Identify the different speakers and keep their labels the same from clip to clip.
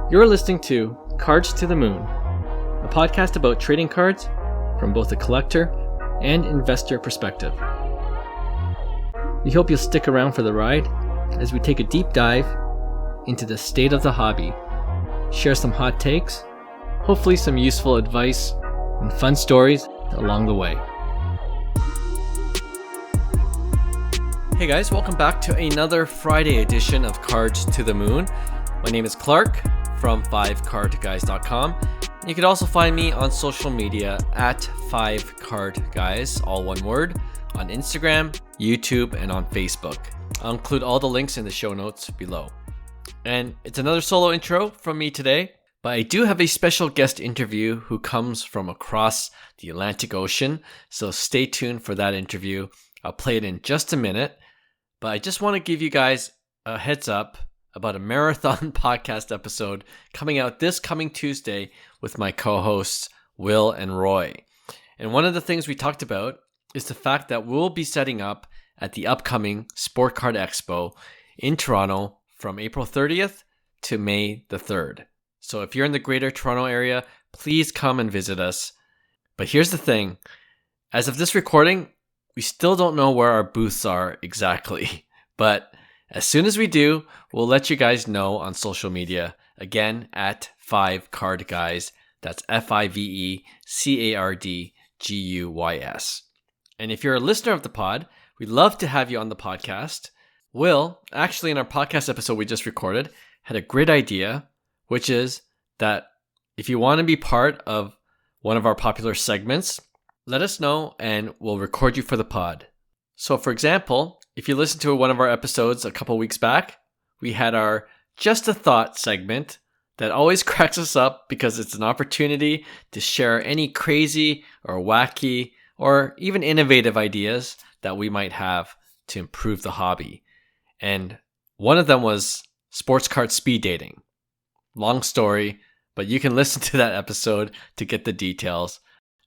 Speaker 1: You're listening to Cards to the Moon, a podcast about trading cards from both a collector and investor perspective. We hope you'll stick around for the ride as we take a deep dive into the state of the hobby, share some hot takes, hopefully some useful advice, and fun stories along the way. Hey guys, welcome back to another Friday edition of Cards to the Moon. My name is Clark from 5cardguys.com. You can also find me on social media at 5cardguys, all one word, on Instagram, YouTube, and on Facebook. I'll include all the links in the show notes below. And it's another solo intro from me today, but I do have a special guest interview who comes from across the Atlantic Ocean, so stay tuned for that interview. I'll play it in just a minute, but I just want to give you guys a heads up about a marathon podcast episode coming out this coming Tuesday with my co-hosts Will and Roy. And one of the things we talked about is the fact that we'll be setting up at the upcoming Sport Card Expo in Toronto from April 30th to May the 3rd. So if you're in the greater Toronto area, please come and visit us. But here's the thing. As of this recording, we still don't know where our booths are exactly. But as soon as we do, we'll let you guys know on social media. Again, at 5cardguys. That's FIVECARDGUYS. And if you're a listener of the pod, we'd love to have you on the podcast. Will, actually in our podcast episode we just recorded, had a great idea, which is that if you want to be part of one of our popular segments, let us know and we'll record you for the pod. So for example, if you listen to one of our episodes a couple weeks back, we had our Just a Thought segment that always cracks us up because it's an opportunity to share any crazy or wacky or even innovative ideas that we might have to improve the hobby. And one of them was sports card speed dating. Long story, but you can listen to that episode to get the details.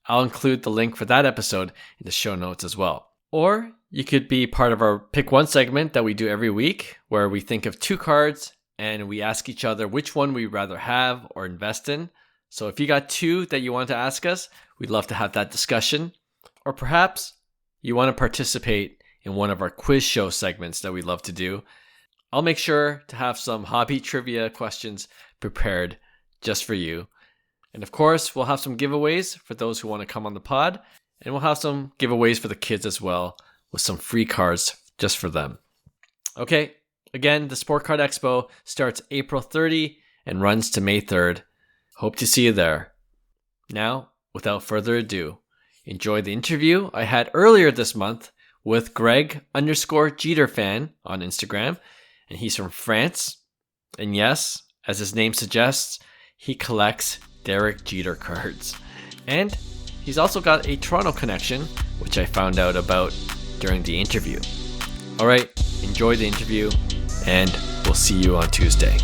Speaker 1: I'll include the link for that episode in the show notes as well. Or you could be part of our Pick One segment that we do every week, where we think of two cards and we ask each other which one we'd rather have or invest in. So if you got two that you want to ask us, we'd love to have that discussion. Or perhaps you want to participate in one of our quiz show segments that we love to do. I'll make sure to have some hobby trivia questions prepared just for you. And of course, we'll have some giveaways for those who want to come on the pod. And we'll have some giveaways for the kids as well, with some free cards just for them. Okay, again, the Sport Card Expo starts April 30 and runs to May 3rd. Hope to see you there. Now, without further ado, enjoy the interview I had earlier this month with Greg_Jeter on Instagram. And he's from France. And yes, as his name suggests, he collects Derek Jeter cards. And he's also got a Toronto connection, which I found out about during the interview. All right, enjoy the interview, and we'll see you on Tuesday.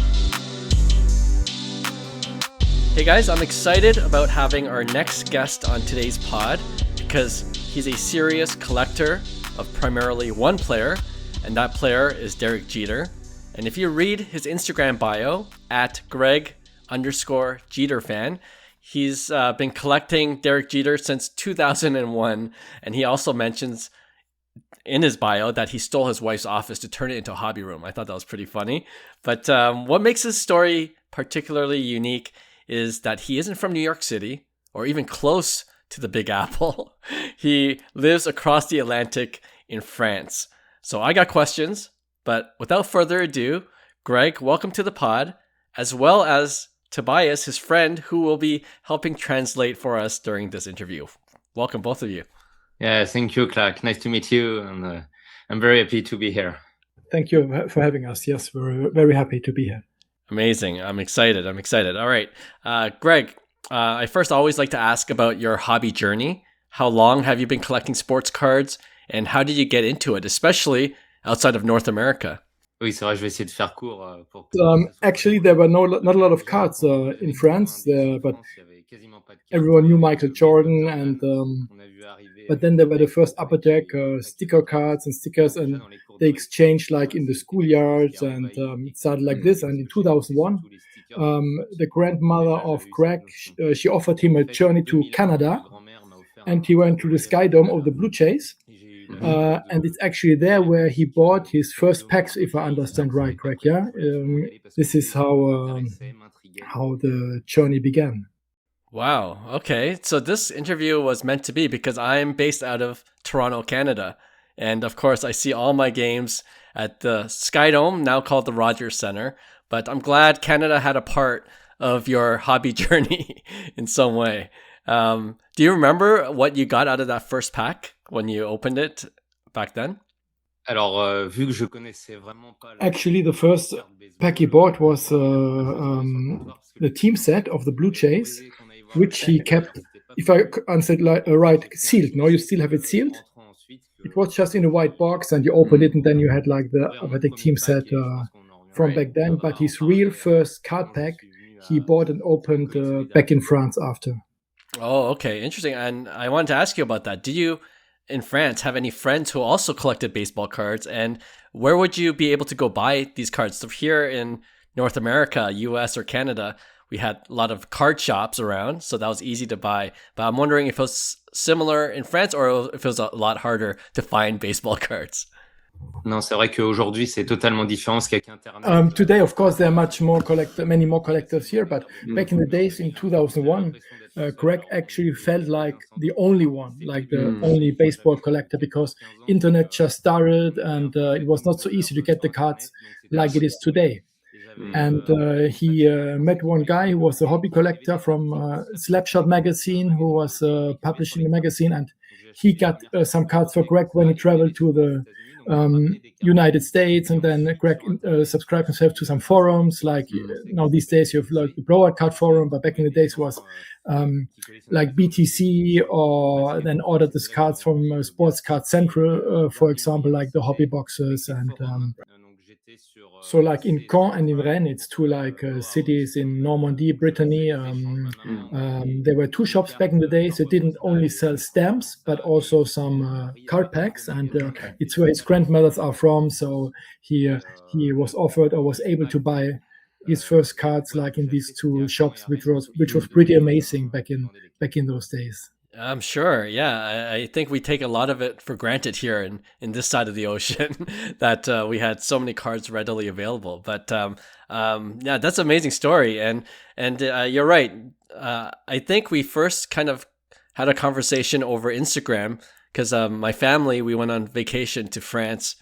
Speaker 1: Hey guys, I'm excited about having our next guest on today's pod because he's a serious collector of primarily one player, and that player is Derek Jeter. And if you read his Instagram bio at Greg_Jeter, he's been collecting Derek Jeter since 2001, and he also mentions in his bio that he stole his wife's office to turn it into a hobby room. I thought that was pretty funny. But what makes his story particularly unique is that he isn't from New York City or even close to the Big Apple. He lives across the Atlantic in France. So I got questions, but without further ado, Greg, welcome to the pod, as well as Tobias, his friend, who will be helping translate for us during this interview. Welcome, both of you.
Speaker 2: Yeah, thank you, Clark. Nice to meet you, and I'm very happy to be here.
Speaker 3: Thank you for having us. Yes, we're very happy to be here.
Speaker 1: Amazing. I'm excited. All right. Greg, I first always like to ask about your hobby journey. How long have you been collecting sports cards, and how did you get into it, especially outside of North America?
Speaker 2: Oui, c'est vrai, je vais essayer de faire court.
Speaker 3: Actually, there were not a lot of cards in France, but everyone knew Michael Jordan, and but then there were the first Upper Deck sticker cards and stickers, and they exchanged like in the schoolyards, and it started like this. And in 2001, the grandmother of Greg, she offered him a journey to Canada, and he went to the Sky Dome of the Blue Jays. And it's actually there where he bought his first packs, if I understand right, Greg. Yeah, this is how the journey began.
Speaker 1: Wow. Okay. So this interview was meant to be because I'm based out of Toronto, Canada. And of course, I see all my games at the Sky Dome, now called the Rogers Center. But I'm glad Canada had a part of your hobby journey in some way. Do you remember what you got out of that first pack when you opened it back then?
Speaker 2: Alors, vu que je connaissais vraiment pas
Speaker 3: Actually, the first pack he bought was the team set of the Blue Jays, which he kept, if I answered right, sealed. No, you still have it sealed. It was just in a white box, and you opened it, and then you had like the Apatek team set from back then. But his real first card pack, he bought and opened back in France after.
Speaker 1: Oh, okay. Interesting. And I wanted to ask you about that. Did you, in France, have any friends who also collected baseball cards? And where would you be able to go buy these cards? So here in North America, US or Canada, we had a lot of card shops around, so that was easy to buy. But I'm wondering if it was similar in France or if it was a lot harder to find baseball cards.
Speaker 2: Non, c'est vrai qu'aujourd'hui, c'est totalement différent. Ce qu'avec Internet.
Speaker 3: Today, of course, there are many more collectors here, but back in the days in 2001, Greg actually felt like the only one, like the only baseball collector, because internet just started and it was not so easy to get the cards like it is today. And he met one guy who was a hobby collector from Slapshot magazine, who was publishing the magazine, and he got some cards for Greg when he traveled to the United States. And then Greg subscribed himself to some forums, like now these days you have like the Blowout Card Forum, but back in the days it was like BTC, or then ordered these cards from Sports Card Central, for example, like the hobby boxes. And so like in Caen and in Rennes, it's two like cities in Normandy, Brittany. There were two shops back in the day, so it didn't only sell stamps, but also some card packs. And it's where his grandmothers are from. So he was offered or was able to buy his first cards like in these two shops, which was pretty amazing back in those days.
Speaker 1: I'm sure. Yeah. I think we take a lot of it for granted here in this side of the ocean that we had so many cards readily available. But yeah, that's an amazing story. And you're right. I think we first kind of had a conversation over Instagram because my family, we went on vacation to France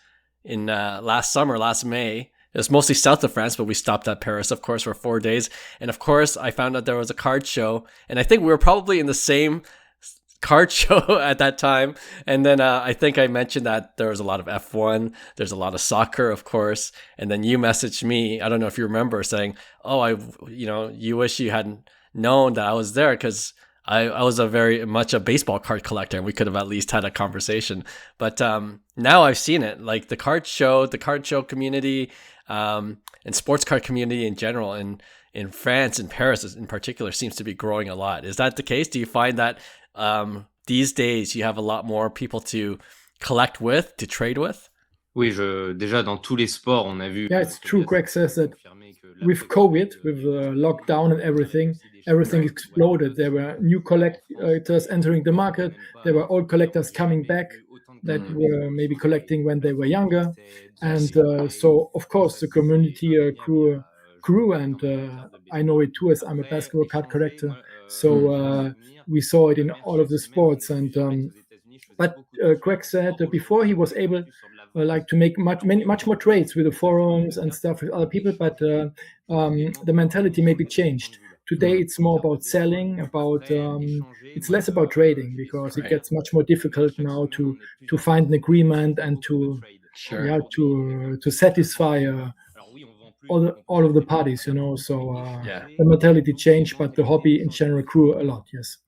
Speaker 1: in last May. It was mostly south of France, but we stopped at Paris, of course, for 4 days. And of course, I found out there was a card show. And I think we were probably in the same card show at that time. And then I think I mentioned that there was a lot of F1, there's a lot of soccer, of course. And then you messaged me, I don't know if you remember, saying, oh, you wish you hadn't known that I was there, because I was very much a baseball card collector and we could have at least had a conversation. But now I've seen it, like the card show community and sports card community in general in France and Paris in particular seems to be growing a lot. Is that the case? Do you find that these days you have a lot more people to collect with, to trade with?
Speaker 2: Oui, déjà dans tous les sports, on a vu.
Speaker 3: Yeah, it's true. Greg says that with COVID, with the lockdown and everything exploded. There were new collectors entering the market. There were old collectors coming back that were maybe collecting when they were younger. And so, of course, the community grew, and I know it too, as I'm a basketball card collector. So we saw it in all of the sports. And but Greg said that before he was able like to make much more trades with the forums and stuff with other people, but the mentality maybe changed. Today it's more about selling, it's less about trading, because it gets much more difficult now to find an agreement and to satisfy all of the parties, So the mentality changed, but the hobby in general grew a lot. Yes,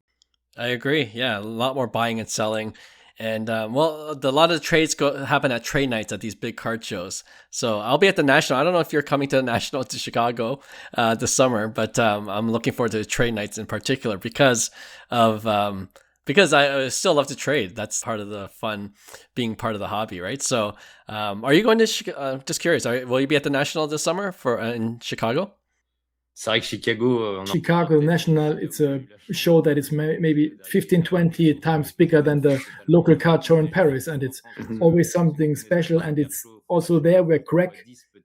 Speaker 1: I agree. Yeah, a lot more buying and selling. And a lot of the trades happen at trade nights at these big card shows. So I'll be at the National. I don't know if you're coming to the National to Chicago this summer, but I'm looking forward to the trade nights in particular because I still love to trade. That's part of the fun, being part of the hobby, right? So are you going to just curious? Will you be at the National this summer in Chicago?
Speaker 2: C'est vrai que Chicago,
Speaker 3: Chicago National, it's a show that is maybe 15, 20 times bigger than the local card show in Paris. And it's always something special. And it's also there where Greg,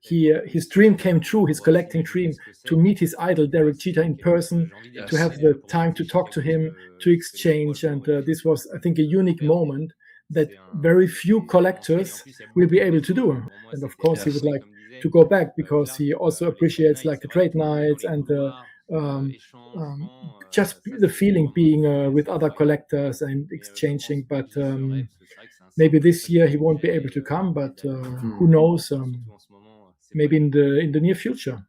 Speaker 3: his dream came true, his collecting dream, to meet his idol, Derek Jeter, in person, to have the time to talk to him, to exchange. And this was, I think, a unique moment that very few collectors will be able to do. And of course, he would like to go back because he also appreciates like the trade nights and just the feeling being with other collectors and exchanging. But maybe this year he won't be able to come, but who knows? Maybe in the near future.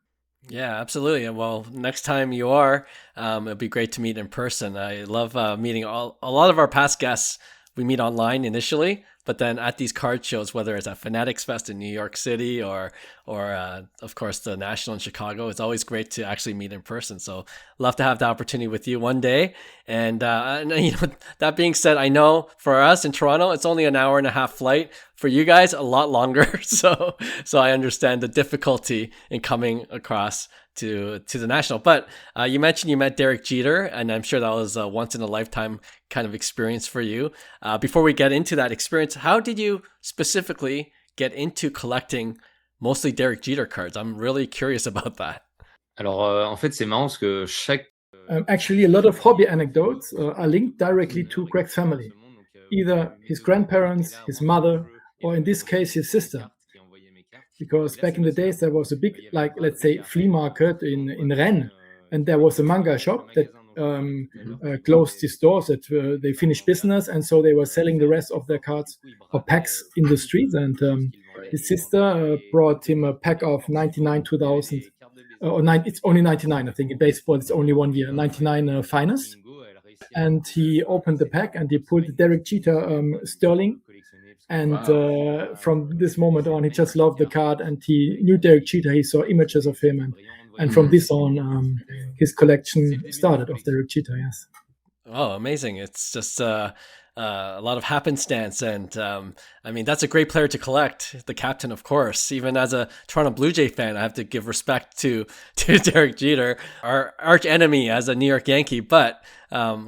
Speaker 1: Yeah, absolutely. Well, next time you are, it'd be great to meet in person. I love meeting a lot of our past guests. We meet online initially, but then at these card shows, whether it's at Fanatics Fest in New York City or of course the National in Chicago, it's always great to actually meet in person. So love to have the opportunity with you one day. And that being said, I know for us in Toronto, it's only an hour and a half flight. For you guys, a lot longer. So I understand the difficulty in coming across to the National. But you mentioned you met Derek Jeter, and I'm sure that was a once in a lifetime kind of experience for you. Before we get into that experience, how did you specifically get into collecting mostly Derek Jeter cards? I'm really curious about that.
Speaker 2: Alors, en fait, c'est marrant parce que chaque...
Speaker 3: Actually, a lot of hobby anecdotes are linked directly to Greg's family. Either his grandparents, his mother, or in this case, his sister. Because back in the days, there was a big, like, let's say, flea market in Rennes, and there was a manga shop that closed its doors, that they finished business, and so they were selling the rest of their cards or packs in the streets. And his sister brought him a pack of 99 2000, it's only 99, I think. In baseball, it's only 1 year, 99 finest. And he opened the pack and he pulled Derek Jeter Sterling. And from this moment on, he just loved the card, and he knew Derek Jeter. He saw images of him, and from this on, his collection started of Derek Jeter. Yes.
Speaker 1: Oh, amazing! It's just a lot of happenstance, and I mean, that's a great player to collect. The captain, of course. Even as a Toronto Blue Jay fan, I have to give respect to Derek Jeter, our arch enemy as a New York Yankee, but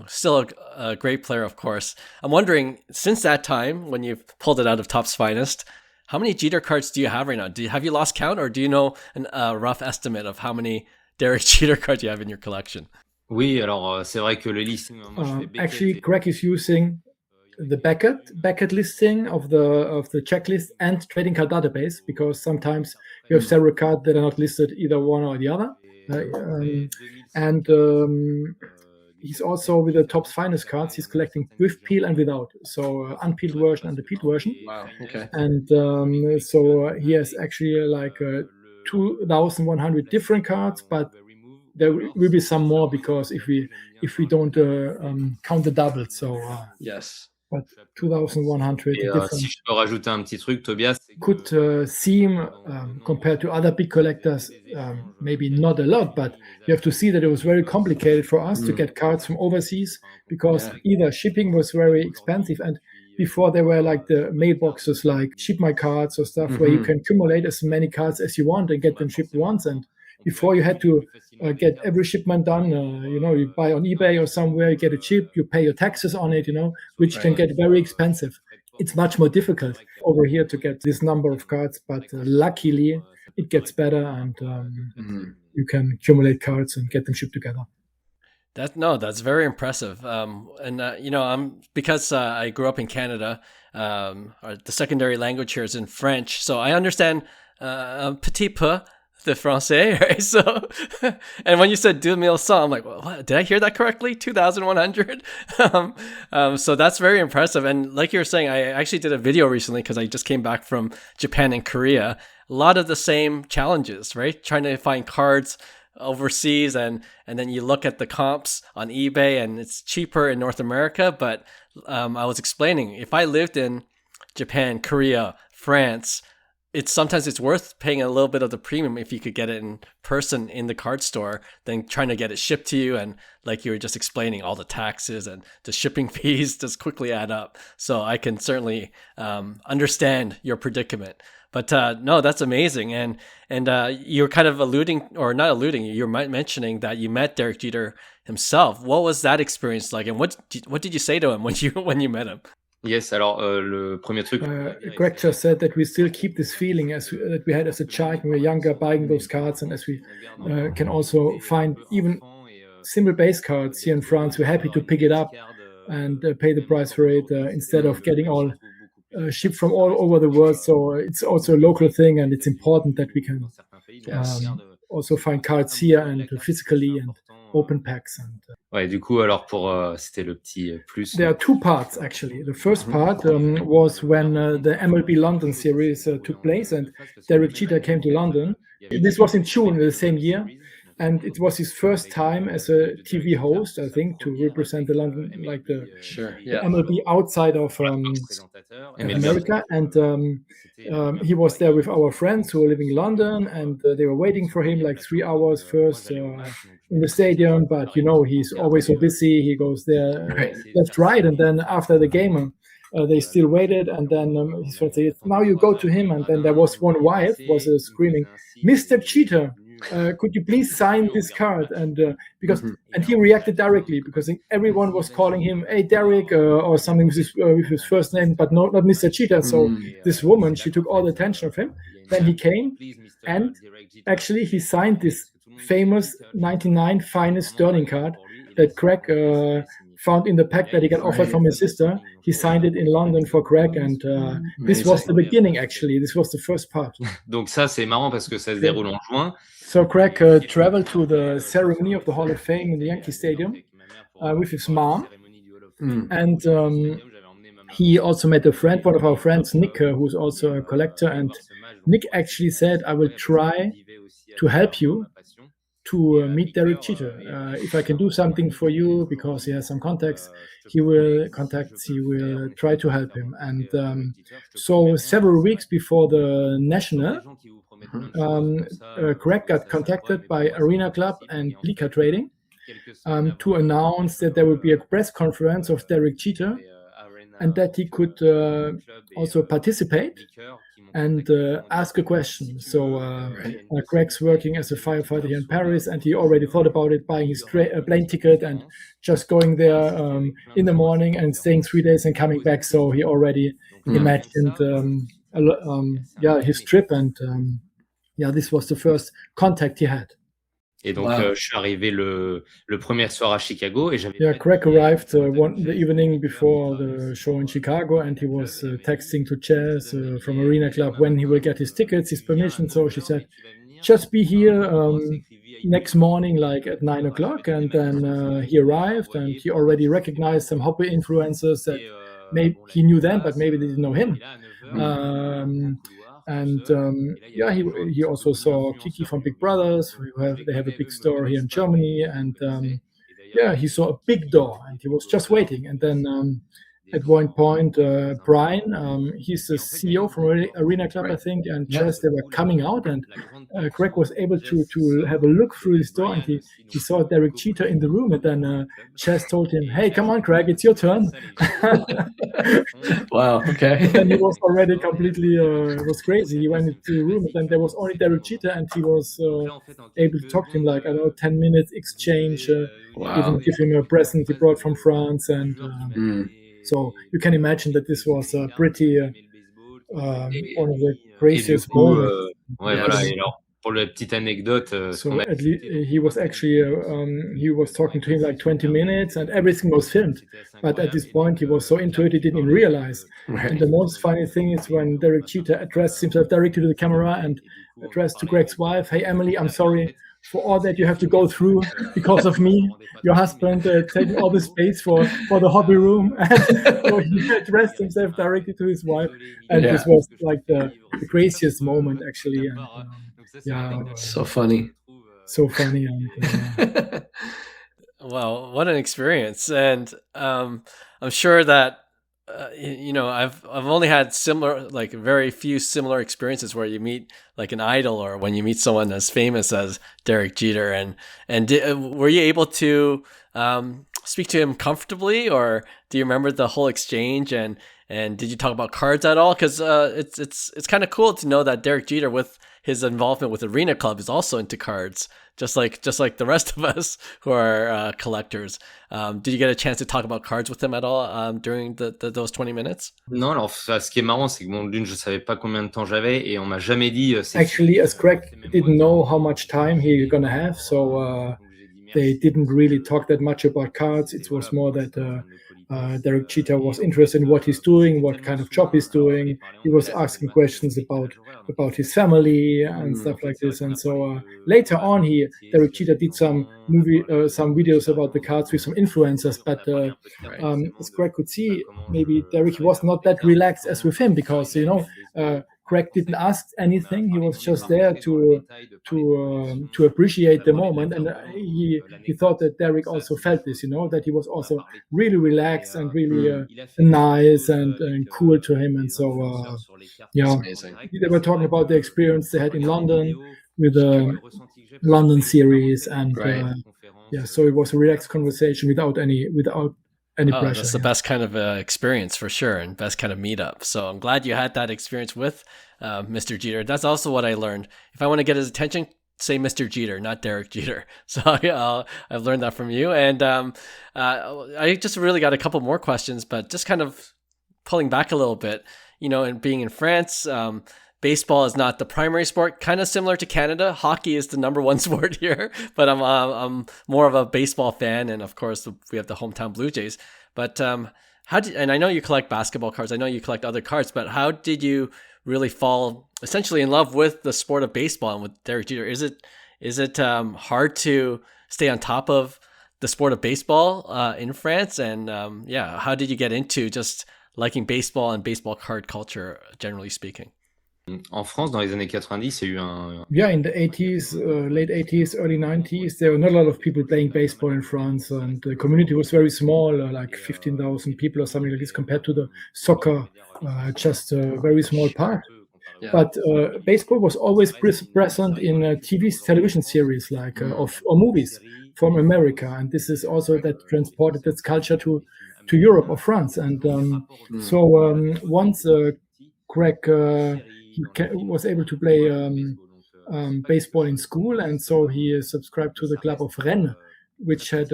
Speaker 1: still a great player, of course. I'm wondering, since that time when you pulled it out of Topps Finest, how many Jeter cards do you have right now? Have you lost count, or do you know a rough estimate of how many Derek Jeter cards you have in your collection?
Speaker 2: Oui, alors c'est vrai que le listing.
Speaker 3: Actually, Greg is using the Beckett listing of the checklist and trading card database, because sometimes you have several cards that are not listed, either one or the other. And he's also, with the Topps Finest cards, he's collecting with peel and without, so unpeeled version and the peeled version.
Speaker 1: Wow. Okay.
Speaker 3: And so he has actually like 2,100 different cards, but there will be some more, because if we don't count the double, so
Speaker 1: yes.
Speaker 3: But 2,100 different.
Speaker 2: Si je peux rajouter un petit truc, Tobias,
Speaker 3: could seem compared to other big collectors, maybe not a lot, but you have to see that it was very complicated for us to get cards from overseas, because either shipping was very expensive, and before there were like the mailboxes like Ship My Cards or stuff, where you can accumulate as many cards as you want and get them shipped once. And before, you had to get every shipment done. You buy on eBay or somewhere, you get a chip, you pay your taxes on it, which can get very expensive. It's much more difficult over here to get this number of cards, but luckily it gets better, and you can accumulate cards and get them shipped together.
Speaker 1: That's very impressive. I'm because I grew up in Canada. The secondary language here is in French, so I understand un petit peu the Francais, right? So, and when you said 2100, I'm like, well, what? Did I hear that correctly? 2,100. So that's very impressive. And like you were saying, I actually did a video recently because I just came back from Japan and Korea. A lot of the same challenges, right? Trying to find cards overseas, and then you look at the comps on eBay, and it's cheaper in North America. But I was explaining, if I lived in Japan, Korea, France, sometimes it's worth paying a little bit of the premium if you could get it in person in the card store than trying to get it shipped to you. And like you were just explaining, all the taxes and the shipping fees just quickly add up. So I can certainly understand your predicament. But no, that's amazing. And you're kind of alluding, or not alluding, you're mentioning that you met Derek Jeter himself. What was that experience like, and what did you say to him when you met him?
Speaker 2: Yes, alors le premier truc.
Speaker 3: Greg just said that we still keep this feeling that we had as a child when we were younger, buying those cards, and as we can also find even simple base cards here in France, we're happy to pick it up and pay the price for it instead of getting all shipped from all over the world. So it's also a local thing, and it's important that we can also find cards here and physically and open packs. And
Speaker 2: ouais, du coup, alors c'était le petit plus.
Speaker 3: There are two parts actually. The first part was when the MLB London series took place, and Derek Jeter came to London. This was in June the same year, and it was his first time as a TV host, I think, to represent the London, like the MLB outside of America. And he was there with our friends who were living in London, and they were waiting for him like 3 hours first in the stadium. But he's always so busy. He goes there left, right, and then after the game, they still waited, and then his friend said, "Now you go to him." And then there was one wife was screaming, "Mr. Jeter, could you please sign this card?" And and he reacted directly because everyone was calling him, "Hey, Derek," or something with his first name, but not Mr. Jeter. So this woman, she took all the attention of him. Then he came, and actually he signed this famous 99 finest Sterling card that Craig found in the pack that he got offered from his sister. He signed it in London for Craig, and this was the beginning, actually. This was the first part.
Speaker 2: Donc ça, c'est marrant parce que ça se déroule en juin.
Speaker 3: So Craig traveled to the ceremony of the Hall of Fame in the Yankee Stadium with his mom. And he also met a friend, one of our friends, Nick, who's also a collector. And Nick actually said, "I will try to help you to meet Derek Jeter. If I can do something for you," because he has some contacts, he will try to help him. And so several weeks before the National, Craig got contacted by Arena Club and Bleacher Trading to announce that there would be a press conference of Derek Jeter and that he could also participate and ask a question. So Craig's working as a firefighter here in Paris, and he already thought about it, buying his plane ticket and just going there in the morning and staying 3 days and coming back. So he already imagined his trip, and this was the first contact he had.
Speaker 2: Et donc, je suis arrivé le premier soir à Chicago. Et
Speaker 3: Craig arrived the evening before the show in Chicago, and he was texting to Chess from Arena Club when he will get his tickets, his permission. So she said, "Just be here next morning, like at 9 o'clock." And then he arrived, and he already recognized some hobby influencers that maybe he knew them, but maybe they didn't know him. He also saw Kiki from Big Brothers. They have a big store here in Germany, and he saw a big door, and he was just waiting. And then at one point, Brian, he's the CEO from Arena Club, I think, and Chess, they were coming out, and Craig was able to have a look through his door, and he saw Derek Jeter in the room, and then Chess told him, "Hey, come on, Craig, it's your turn."
Speaker 1: Wow, okay.
Speaker 3: And he was already completely, was crazy. He went into the room, and then there was only Derek Jeter, and he was able to talk to him, like, 10 minutes exchange, even give him a present he brought from France, and so you can imagine that this was a pretty one of the craziest moments.
Speaker 2: Pour la petite anecdote,
Speaker 3: so at least he was actually he was talking to him like 20 minutes, and everything was filmed. But at this point, he was so into it, he didn't even realize. Right. And the most funny thing is when Derek Jeter addressed himself directly to the camera and addressed to Greg's wife, "Hey, Emily, I'm sorry for all that you have to go through because of me, your husband taking all the space for the hobby room." And so he addressed himself directly to his wife, and this was like the craziest moment, actually. And,
Speaker 1: so funny.
Speaker 3: And,
Speaker 1: Wow, what an experience! And I'm sure that I've only had very few similar experiences where you meet like an idol, or when you meet someone as famous as Derek Jeter. And were you able to speak to him comfortably, or do you remember the whole exchange? And And did you talk about cards at all? Because it's kind of cool to know that Derek Jeter, with his involvement with Arena Club, is also into cards, just like the rest of us who are collectors. Did you get a chance to talk about cards with him at all during those 20 minutes?
Speaker 2: Non, alors ce qui est marrant, c'est que bon, d'une, je savais pas combien de temps j'avais et on m'a jamais dit.
Speaker 3: Actually, as Greg didn't know how much time he gonna have, so they didn't really talk that much about cards. It was more that Derek Jeter was interested in what he's doing, what kind of job he's doing. He was asking questions about his family and stuff like this. And so later on, Derek Jeter did some videos about the cards with some influencers. But as Greg could see, maybe Derek was not that relaxed as with him, because Greg didn't ask anything. He was just there to appreciate the moment, and he thought that Derek also felt this, that he was also really relaxed and really nice and cool to him. And so, they were talking about the experience they had in London with the London series, and so it was a relaxed conversation without any pressure.
Speaker 1: That's the best kind of experience for sure, and best kind of meetup. So I'm glad you had that experience with Mr. Jeter. That's also what I learned. If I want to get his attention, say Mr. Jeter, not Derek Jeter. So I've learned that from you. And I just really got a couple more questions, but just kind of pulling back a little bit, and being in France, baseball is not the primary sport, kind of similar to Canada. Hockey is the number one sport here, but I'm more of a baseball fan. And of course, we have the hometown Blue Jays. But and I know you collect basketball cards. I know you collect other cards, but how did you really fall essentially in love with the sport of baseball and with Derek Jeter? Is it hard to stay on top of the sport of baseball in France? And how did you get into just liking baseball and baseball card culture, generally speaking?
Speaker 2: En France, dans les années 90, il y a eu un...
Speaker 3: Yeah, in the 80s, late 80s, early 90s, there were not a lot of people playing baseball in France, and the community was very small, like 15,000 people or something like this, compared to the soccer, just a very small part. Yeah. But baseball was always present in television series, like or movies from America, and this is also that transported this culture to Europe or France. And once Greg was able to play baseball in school, and so he subscribed to the club of Rennes, which had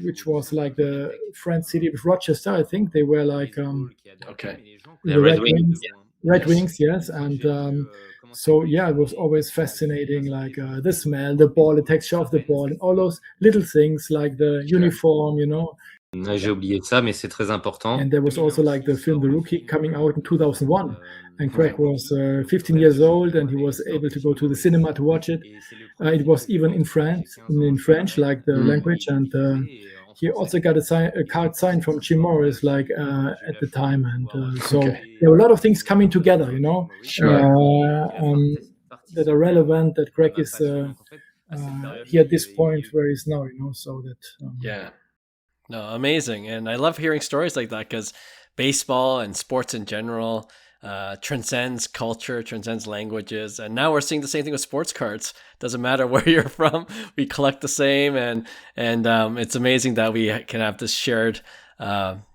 Speaker 3: which was like the French city of Rochester. I think they were like
Speaker 2: the Red Wings.
Speaker 3: Red Wings, yes. And so it was always fascinating, like the smell, the ball, the texture of the ball, and all those little things like the uniform,
Speaker 2: J'ai oublié ça, mais c'est très important.
Speaker 3: And there was also like the film The Rookie coming out in 2001. And Greg was 15 years old, and he was able to go to the cinema to watch it. It was even in French, like the language. And he also got a card signed from Jim Morris, like at the time. And so there were a lot of things coming together, that are relevant, that Greg is here at this point where he's now, so that...
Speaker 1: No, amazing. And I love hearing stories like that, because baseball and sports in general transcends culture, transcends languages. And now we're seeing the same thing with sports cards. Doesn't matter where you're from, we collect the same. And it's amazing that we can have this shared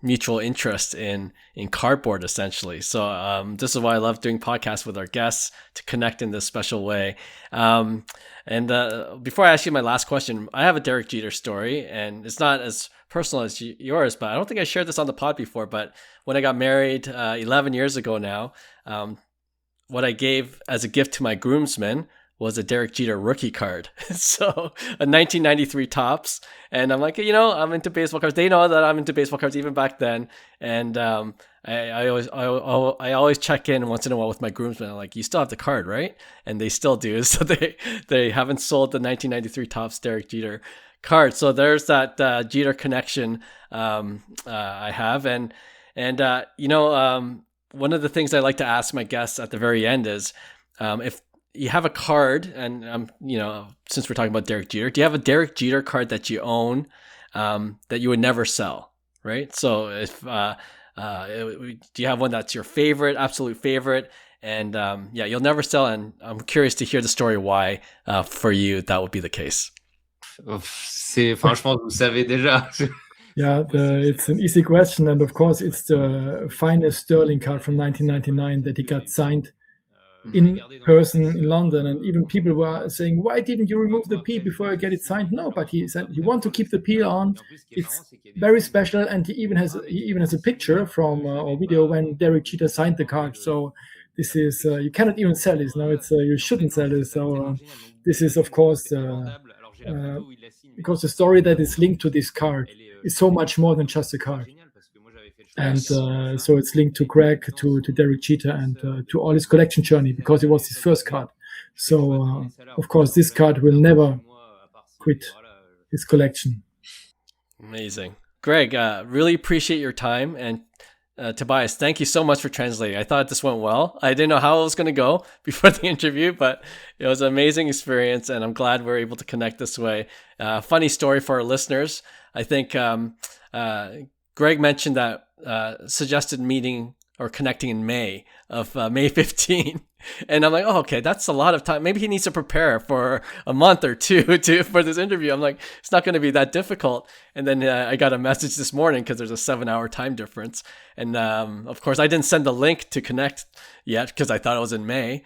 Speaker 1: mutual interest in cardboard, essentially. So this is why I love doing podcasts with our guests, to connect in this special way. And before I ask you my last question, I have a Derek Jeter story, and it's not as personal as yours, but I don't think I shared this on the pod before. But when I got married 11 years ago now, what I gave as a gift to my groomsmen was a Derek Jeter rookie card. So a 1993 Topps. And I'm like, I'm into baseball cards. They know that I'm into baseball cards even back then. And I always check in once in a while with my groomsmen. I'm like, you still have the card, right? And they still do. So they haven't sold the 1993 Topps Derek Jeter card. So there's that Jeter connection I have. And one of the things I like to ask my guests at the very end is, if you have a card, and since we're talking about Derek Jeter, do you have a Derek Jeter card that you own that you would never sell, right? So if do you have one that's your favorite, absolute favorite, and you'll never sell? And I'm curious to hear the story why for you that would be the case.
Speaker 2: Je pense que vous savez déjà.
Speaker 3: Yeah, it's an easy question, and of course, it's the finest Sterling card from 1999 that he got signed in person in London. And even people were saying, "Why didn't you remove the P before you get it signed?" No, but he said he wanted to keep the P on. It's very special, and he even has a picture from or video when Derek Jeter signed the card. So this is you cannot even sell this. No, it's you shouldn't sell this. So this is of course. Because the story that is linked to this card is so much more than just a card. And so it's linked to Greg, to Derek Jeter, and to all his collection journey, because it was his first card. So, of course, this card will never quit his collection.
Speaker 1: Amazing. Greg, really appreciate your time. And Tobias, thank you so much for translating. I thought this went well. I didn't know how it was going to go before the interview, but it was an amazing experience, and I'm glad we're able to connect this way. Funny story for our listeners. I think Greg mentioned that suggested meeting or connecting in May of May 15. And I'm like, oh, okay, that's a lot of time. Maybe he needs to prepare for a month or two for this interview. I'm like, it's not going to be that difficult. And then I got a message this morning because there's a 7-hour time difference. And of course, I didn't send the link to connect yet because I thought it was in May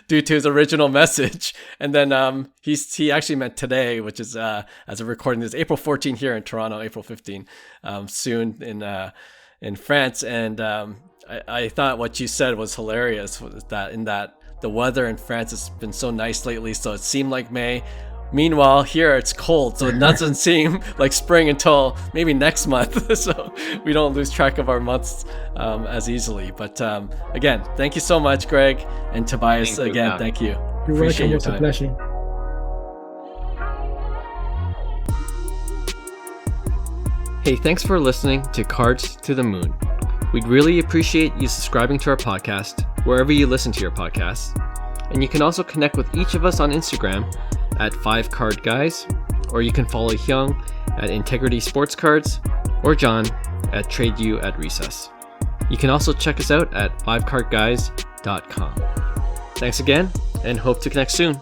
Speaker 1: due to his original message. And then he actually meant today, which is as a recording this April 14 here in Toronto, April 15 soon in France. And I thought what you said was hilarious, that the weather in France has been so nice lately, so it seemed like May. Meanwhile, here it's cold, so it doesn't seem like spring until maybe next month. So we don't lose track of our months as easily. But again, thank you so much, Greg, and Tobias. Again, thank you.
Speaker 3: You're welcome. It was a pleasure.
Speaker 1: Hey, thanks for listening to Cards to the Moon. We'd really appreciate you subscribing to our podcast wherever you listen to your podcasts. And you can also connect with each of us on Instagram at 5cardguys, or you can follow Hyung at Integrity Sports Cards, or John at TradeU at Recess. You can also check us out at 5cardguys.com. Thanks again, and hope to connect soon.